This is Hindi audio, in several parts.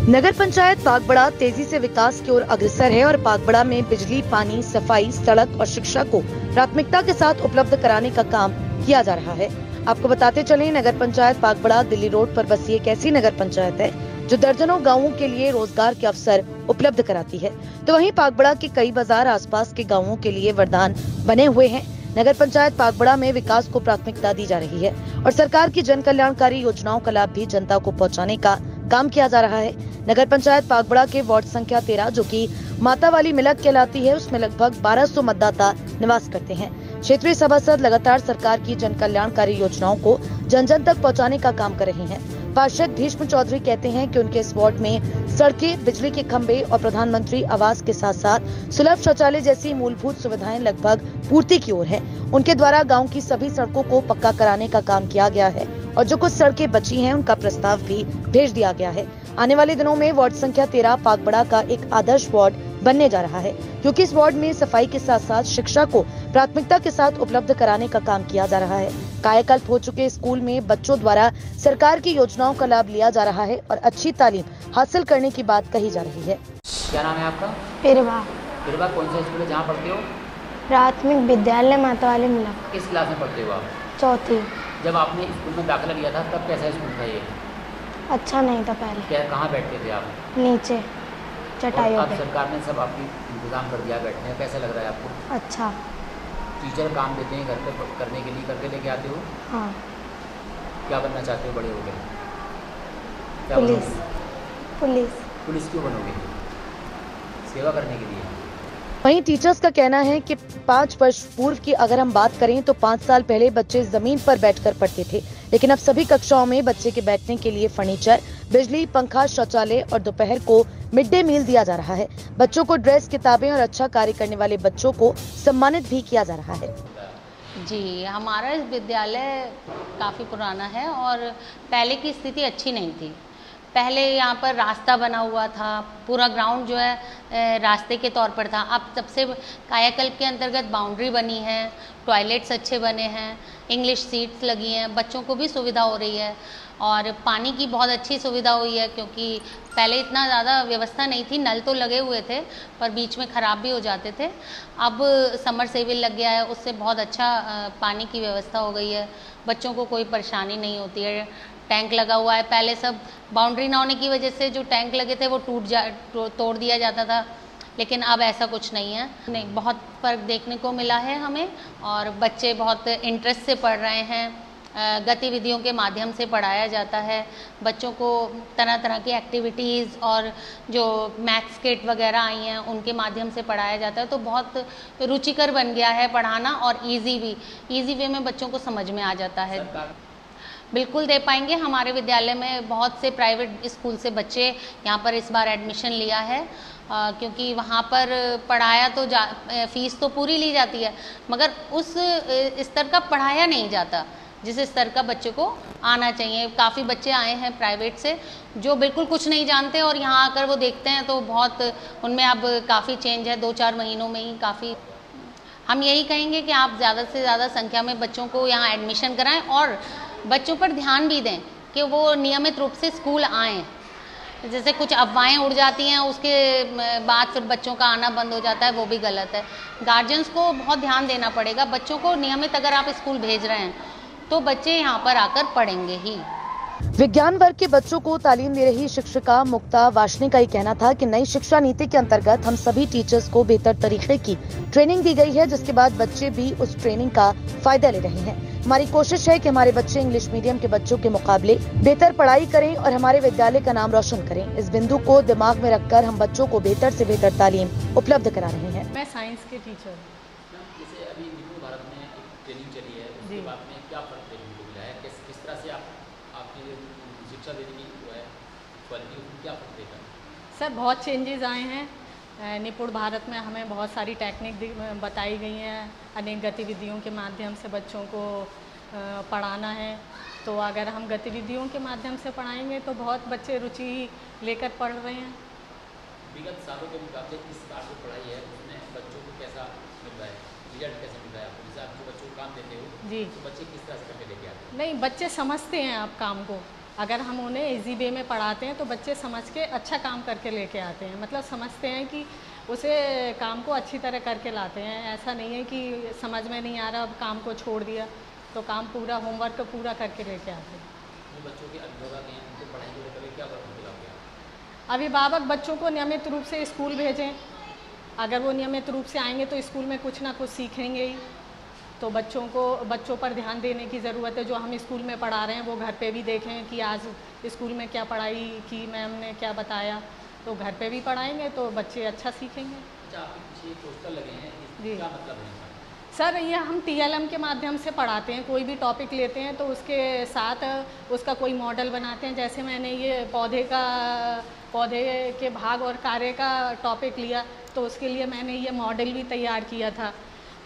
नगर पंचायत पागबड़ा तेजी से विकास की ओर अग्रसर है और पागबड़ा में बिजली, पानी, सफाई, सड़क और शिक्षा को प्राथमिकता के साथ उपलब्ध कराने का काम किया जा रहा है। आपको बताते चलें, नगर पंचायत पागबड़ा दिल्ली रोड पर बसी एक ऐसी नगर पंचायत है जो दर्जनों गांवों के लिए रोजगार के अवसर उपलब्ध कराती है। तो वहीं पागबड़ा के कई बाजार आसपास के गाँवों के लिए वरदान बने हुए हैं। नगर पंचायत पागबड़ा में विकास को प्राथमिकता दी जा रही है और सरकार की जन कल्याणकारी योजनाओं का लाभ भी जनता को पहुंचाने का काम किया जा रहा है। नगर पंचायत पागबड़ा के वार्ड संख्या 13 जो कि माता वाली मिलक कहलाती है, उसमें लगभग 1200 मतदाता निवास करते हैं। क्षेत्रीय सभासद लगातार सरकार की जन कल्याणकारी योजनाओं को जन जन तक पहुंचाने का काम कर रहे हैं। पार्षद भीष्म चौधरी कहते हैं कि उनके इस वार्ड में सड़कें, बिजली के खंभे और प्रधानमंत्री आवास के साथ साथ सुलभ शौचालय जैसी मूलभूत सुविधाएं लगभग पूर्ति की ओर है। उनके द्वारा गांव की सभी सड़कों को पक्का कराने का काम किया गया है और जो कुछ सड़कें बची हैं उनका प्रस्ताव भी भेज दिया गया है। आने वाले दिनों में वार्ड संख्या 13 पागबड़ा का एक आदर्श वार्ड बनने जा रहा है, क्योंकि इस वार्ड में सफाई के साथ साथ शिक्षा को प्राथमिकता के साथ उपलब्ध कराने का काम किया जा रहा है। कायाकल्प हो चुके स्कूल में बच्चों द्वारा सरकार की योजनाओं का लाभ लिया जा रहा है और अच्छी तालीम हासिल करने की बात कही जा रही है। क्या नाम है आपका? पिरवा। पिरवा कौन सा स्कूल है जहाँ पढ़ते हो? प्राथमिक विद्यालय माता वाली मिलक। किस क्लास में पढ़ते हो आप? चौथी। जब आपने स्कूल में दाखिला लिया था तब कैसा स्कूल था ये? अच्छा नहीं था पहले। क्या कहाँ बैठते थे आप? नीचे चटाइयों पे। अब सरकार ने सब आपकी इंतजाम कर दिया बैठने का, कैसा लग रहा है आपको? अच्छा। टीचर काम देते हैं घर पे करने के लिए, करके लेके आते हो? हाँ। क्या बनना चाहते हो बड़े होकर? पुलिस। पुलिस। पुलिस क्यों बनोगे? सेवा करने के लिए। वहीं टीचर्स का कहना है कि 5 वर्ष पूर्व की अगर हम बात करें तो 5 साल पहले बच्चे जमीन पर बैठकर पढ़ते थे, लेकिन अब सभी कक्षाओं में बच्चे के बैठने के लिए फर्नीचर, बिजली, पंखा, शौचालय और दोपहर को मिड डे मील दिया जा रहा है। बच्चों को ड्रेस, किताबें और अच्छा कार्य करने वाले बच्चों को सम्मानित भी किया जा रहा है। जी, हमारा इस विद्यालय काफ़ी पुराना है और पहले की स्थिति अच्छी नहीं थी। पहले यहाँ पर रास्ता बना हुआ था, पूरा ग्राउंड जो है रास्ते के तौर पर था। अब सबसे कायाकल्प के अंतर्गत बाउंड्री बनी है, टॉयलेट्स अच्छे बने हैं, इंग्लिश सीट्स लगी हैं, बच्चों को भी सुविधा हो रही है और पानी की बहुत अच्छी सुविधा हुई है, क्योंकि पहले इतना ज़्यादा व्यवस्था नहीं थी। नल तो लगे हुए थे पर बीच में ख़राब भी हो जाते थे। अब समरसेबिल लग गया है, उससे बहुत अच्छा पानी की व्यवस्था हो गई है, बच्चों को कोई परेशानी नहीं होती है। टैंक लगा हुआ है, पहले सब बाउंड्री ना होने की वजह से जो टैंक लगे थे वो तोड़ दिया जाता था, लेकिन अब ऐसा कुछ नहीं है। नहीं, बहुत फ़र्क देखने को मिला है हमें और बच्चे बहुत इंटरेस्ट से पढ़ रहे हैं। गतिविधियों के माध्यम से पढ़ाया जाता है, बच्चों को तरह तरह की एक्टिविटीज़ और जो मैथ्स किट वगैरह आई हैं उनके माध्यम से पढ़ाया जाता है। तो बहुत रुचिकर बन गया है पढ़ाना और ईजी वे में बच्चों को समझ में आ जाता है। बिल्कुल दे पाएंगे। हमारे विद्यालय में बहुत से प्राइवेट स्कूल से बच्चे यहाँ पर इस बार एडमिशन लिया है, क्योंकि वहाँ पर पढ़ाया तो फीस तो पूरी ली जाती है, मगर उस स्तर का पढ़ाया नहीं जाता जिस स्तर का बच्चे को आना चाहिए। काफ़ी बच्चे आए हैं प्राइवेट से जो बिल्कुल कुछ नहीं जानते और यहाँ आकर वो देखते हैं तो बहुत उनमें अब काफ़ी चेंज है। 2-4 महीनों में ही काफ़ी। हम यही कहेंगे कि आप ज़्यादा से ज़्यादा संख्या में बच्चों को यहाँ एडमिशन कराएं और बच्चों पर ध्यान भी दें कि वो नियमित रूप से स्कूल आएँ। जैसे कुछ अफवाहें उड़ जाती हैं, उसके बाद फिर बच्चों का आना बंद हो जाता है, वो भी गलत है। गार्जियंस को बहुत ध्यान देना पड़ेगा। बच्चों को नियमित अगर आप स्कूल भेज रहे हैं तो बच्चे यहाँ पर आकर पढ़ेंगे ही। विज्ञान वर्ग के बच्चों को तालीम दे रही शिक्षिका मुक्ता वाशनी का ही कहना था कि नई शिक्षा नीति के अंतर्गत हम सभी टीचर्स को बेहतर तरीके की ट्रेनिंग दी गई है, जिसके बाद बच्चे भी उस ट्रेनिंग का फायदा ले रहे हैं। हमारी कोशिश है कि हमारे बच्चे इंग्लिश मीडियम के बच्चों के मुकाबले बेहतर पढ़ाई करें और हमारे विद्यालय का नाम रोशन करें। इस बिंदु को दिमाग में रखकर हम बच्चों को बेहतर से बेहतर तालीम उपलब्ध करा रहे हैं। मैं साइंस के टीचर। जैसे अभी निपुण भारत में एक ट्रेनिंग चली है, उसके बाद में क्या फर्क देखने को मिला है? किस तरह से आपकी शिक्षा देने की क्वालिटी, क्या फर्क देखा? सर, बहुत चेंजेस आए हैं। निपुण भारत में हमें बहुत सारी टेक्निक बताई गई हैं। अनेक गतिविधियों के माध्यम से बच्चों को पढ़ाना है, तो अगर हम गतिविधियों के माध्यम से पढ़ाएंगे तो बहुत बच्चे रुचि लेकर पढ़ रहे हैं। विगत सालों के मुकाबले इस बार जो पढ़ाई है उसमें बच्चों को कैसा मिल रहा है, रिजल्ट कैसे मिल रहा है आपको? जैसे आप जो बच्चों को काम देते हो जी, तो बच्चे किस तरह से करके लेके आते हैं? नहीं, बच्चे समझते हैं आप काम को, अगर हम उन्हें इजी वे में पढ़ाते हैं तो बच्चे समझ के अच्छा काम करके लेके आते हैं, मतलब समझते हैं कि उसे काम को अच्छी तरह करके लाते हैं। ऐसा नहीं है कि समझ में नहीं आ रहा अब काम को छोड़ दिया, तो काम पूरा होमवर्क पूरा करके लेके आते हैं। जो बच्चों के अभिभावक हैं उनको पढ़ाई को लेकर क्या प्रभाव डालेंगे? अभिभावक बच्चों को नियमित रूप से स्कूल भेजें। अगर वो नियमित रूप से आएंगे तो स्कूल में कुछ ना कुछ सीखेंगे ही। तो बच्चों पर ध्यान देने की ज़रूरत है। जो हम स्कूल में पढ़ा रहे हैं वो घर पे भी देखें कि आज स्कूल में क्या पढ़ाई की, मैम ने क्या बताया, तो घर पे भी पढ़ाएंगे तो बच्चे अच्छा सीखेंगे। अच्छा, आपके पीछे पोस्टर लगे हैं, जी। क्या मतलब है? सर, ये हम TLM के माध्यम से पढ़ाते हैं। कोई भी टॉपिक लेते हैं तो उसके साथ उसका कोई मॉडल बनाते हैं। जैसे मैंने ये पौधे के भाग और कार्य का टॉपिक लिया तो उसके लिए मैंने ये मॉडल भी तैयार किया था।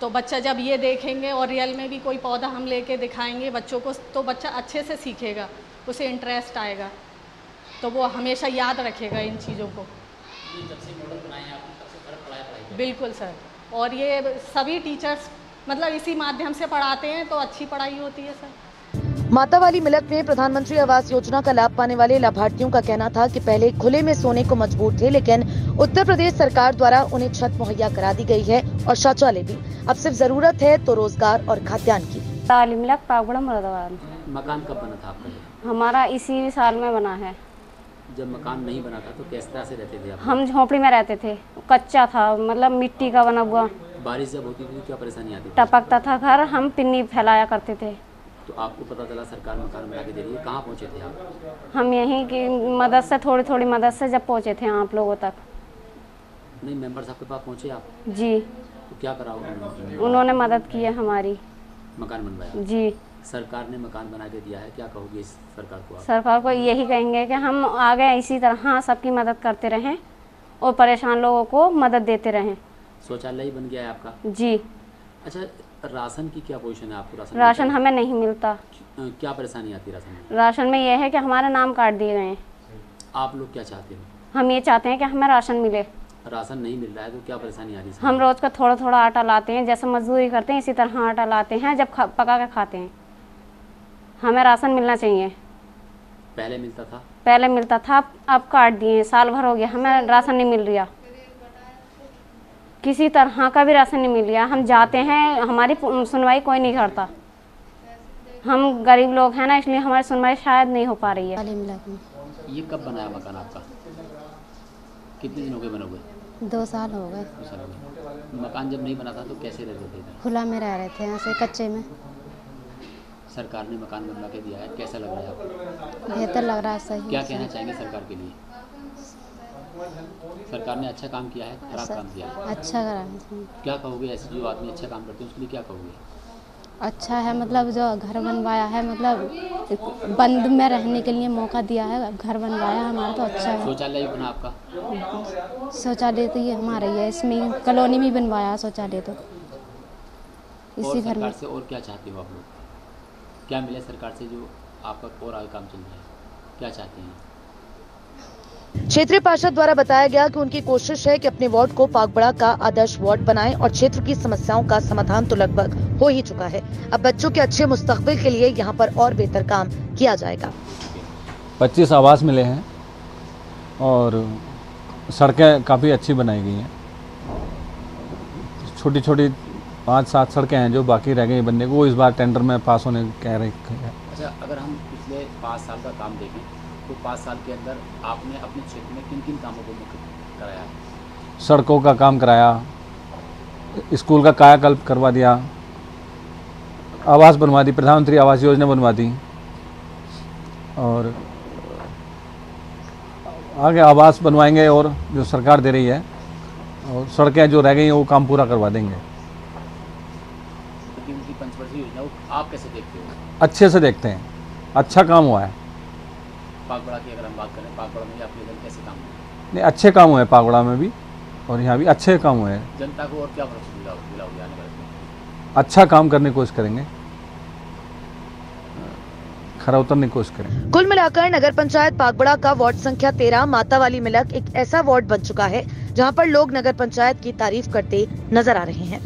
तो बच्चा जब ये देखेंगे और रियल में भी कोई पौधा हम लेके दिखाएंगे बच्चों को, तो बच्चा अच्छे से सीखेगा, उसे इंटरेस्ट आएगा, तो वो हमेशा याद रखेगा इन चीज़ों को। ये जब से मॉडल बनाए हैं आपने तब से फर्क पड़ा है पढ़ाई में? बिल्कुल सर, और ये सभी टीचर्स मतलब इसी माध्यम से पढ़ाते हैं तो अच्छी पढ़ाई होती है सर। मातावाली मिलक में प्रधानमंत्री आवास योजना का लाभ पाने वाले लाभार्थियों का कहना था कि पहले खुले में सोने को मजबूर थे, लेकिन उत्तर प्रदेश सरकार द्वारा उन्हें छत मुहैया करा दी गई है और शौचालय भी। अब सिर्फ जरूरत है तो रोजगार और खाद्यान्न की। ताली मिलक पागुड़ा मुरादाबाद। मकान कब बना था आपका? ये हमारा इसी साल में बना है। जब मकान नहीं बना था तो किस तरह से रहते थे आप? हम झोपड़ी में रहते थे, कच्चा था, मतलब मिट्टी का बना हुआ। बारिश जब होती थी क्या परेशानी आती थी? टपकता था घर, हम पिन्नी फैलाया करते थे। तो आपको पता चला सरकार मकान बना के दे रही है, कहाँ पहुँचे थे आप? हम यहीं की मदद से, थोड़ी थोड़ी मदद से जब पहुँचे थे आप लोगों तक। नहीं, मेंबर साहब के पास पहुँचे आप? जी, तो क्या करा उन्होंने मदद की है हमारी। मकान बनवाया? जी। सरकार ने मकान बना के दिया है, क्या कहोगे इस सरकार को आप? सरकार को यही कहेंगे कि हम आगे इसी तरह सबकी मदद करते रहें और परेशान लोगों को मदद देते रहें। शौचालय ही बन गया है आपका? जी। अच्छा, राशन की क्या पोजीशन है आपको? राशन हमें नहीं मिलता। क्या परेशानी आती है राशन में? राशन में यह है कि हमारे नाम काट दिए गए हैं। आप लोग क्या चाहते हो? हम ये चाहते हैं कि हमें राशन मिले। राशन नहीं मिल रहा है तो क्या परेशानी आ रही है? हम रोज का थोड़ा थोड़ा आटा लाते हैं, जैसे मजदूरी करते हैं इसी तरह आटा लाते हैं, जब पका के खाते हैं। हमें राशन मिलना चाहिए। पहले मिलता था? पहले मिलता था, अब काट दिए, साल भर हो गया हमें राशन नहीं मिल रहा, किसी तरह का भी राशन नहीं मिल रहा। हम जाते हैं, हमारी सुनवाई कोई नहीं करता। हम गरीब लोग हैं ना, इसलिए हमारी सुनवाई शायद नहीं हो पा रही है। ये कब बनाया मकान आपका? कितने दिन हो गए बने हुए? 2 साल हो गए। 2 साल हो गए। मकान जब नहीं बना था तो कैसे रहते थे? खुला में रह रहे थे, ऐसे कच्चे में। सरकार ने मकान बनवा के दिया है, कैसा लग रहा है आपको? बेहतर लग रहा है, सही। क्या कहना चाहेंगे सरकार के लिए? सरकार ने अच्छा काम किया है, खराब काम किया है? अच्छा करा है। क्या कहोगे ऐसे जो आदमी अच्छा काम करते हैं उसके लिए क्या कहोगे? अच्छा है, मतलब जो घर बनवाया है, मतलब बंद में रहने के लिए मौका दिया है, घर बनवाया हमारा तो अच्छा है। शौचालय भी बना आपका? शौचालय तो ये हमारा ही है, इसमें कॉलोनी में बनवाया है शौचालय तो इसी घर में। सरकार से और क्या चाहते हो आप लोग? क्या मिले सरकार से जो आपका और आगे काम चल रहा है, क्या चाहते हैं? क्षेत्रीय पार्षद द्वारा बताया गया कि उनकी कोशिश है कि अपने वार्ड को पागबड़ा का आदर्श वार्ड बनाएं और क्षेत्र की समस्याओं का समाधान तो लगभग हो ही चुका है। अब बच्चों के अच्छे मुस्तकबिल के लिए यहां पर और बेहतर काम किया जाएगा। 25 आवास मिले हैं और सड़कें काफ़ी अच्छी बनाई गई हैं। छोटी छोटी 5-7 सड़कें हैं जो बाकी रह गई बनने को, वो इस बार टेंडर में पास होने कह रही है। अच्छा, अगर हम पिछले 5 साल का काम देखें तो 5 साल के अंदर आपने अपने क्षेत्र में किन किन कामों को मुख्य कराया है? सड़कों का काम कराया, स्कूल का कायाकल्प करवा दिया, आवास बनवा दी, प्रधानमंत्री आवास योजना बनवा दी, और आगे आवास बनवाएंगे और जो सरकार दे रही है, और सड़कें जो रह गई हैं वो काम पूरा करवा देंगे। उनकी पंचवर्षीय योजना वो आप कैसे देखते हो? अच्छे से देखते हैं, अच्छा काम हुआ है। पागबड़ा की अगर हम बात करें, पागबड़ा में आपके इधर कैसे काम हुआ? नहीं, अच्छे काम हुए हैं पागबड़ा में भी और यहाँ भी अच्छे काम हुए हैं। जनता को और क्या सुविधा होगी आने वाले में? अच्छा काम करने की कोशिश करेंगे, खरा उतरने की कोशिश करेंगे। कुल मिलाकर नगर पंचायत पागबड़ा का वार्ड संख्या 13 मातावाली मिलक एक ऐसा वार्ड बन चुका है जहां पर लोग नगर पंचायत की तारीफ करते नजर आ रहे हैं।